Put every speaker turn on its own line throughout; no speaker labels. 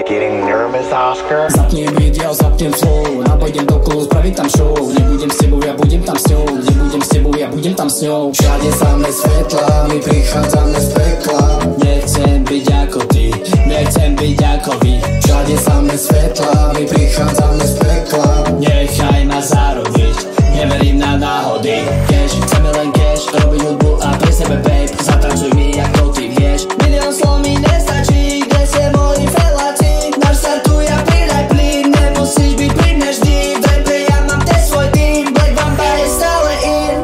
getting nervous, Oscar?
Zapnem video, zapnem flow, napojdem do klubu, spraviť tam show. Nebudem s tebou, ja budem tam s ňou. Nebudem s tebou, ja budem tam s ňou. Všade samé svetla, my prichádzame z pekla. Nechcem byť ako ty, nechcem byť ako vy. Všade samé svetla, my prichádzame z pekla. Nechaj ma zarobiť, neverím na náhody. Cash, chceme len cash, robiť hudbu a pre sebe babe. Zatancuj mi ako ty vieš. Milión slov mi nestačí, kde ste moji feláci. Náš startuj a pridaj plyn, nemusíš byť pri mne vždy. V rape ja mám ten svoj tým, Black Mamba je stále in,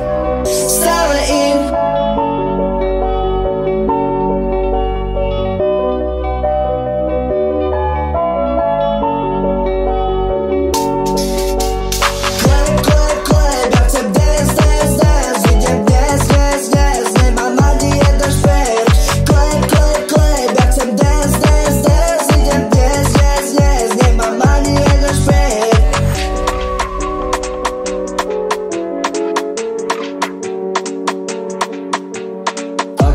stále in.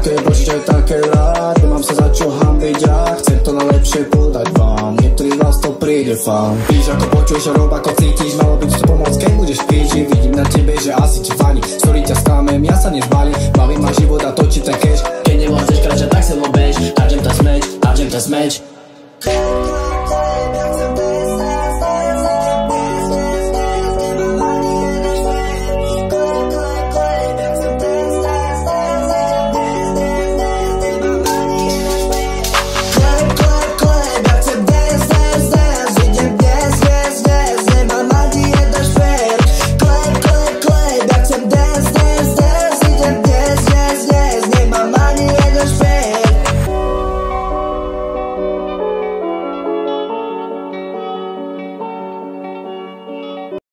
Také božie, také rád, nemám sa za čo hambiť a chcem to najlepšie podať vám. Niektorý z vás to príde fám. Víš ako počuješ a rob ako cítiš, malo by ti to pomôcť, keď budeš v píči. Vidím na tebe, že asi ti fani, sorry ťa sklamem, ja sa nezbalím. Baví ma život a točí ten cash, keď nevládzeš kráčať, tak se bež. Hádžem tá smeč,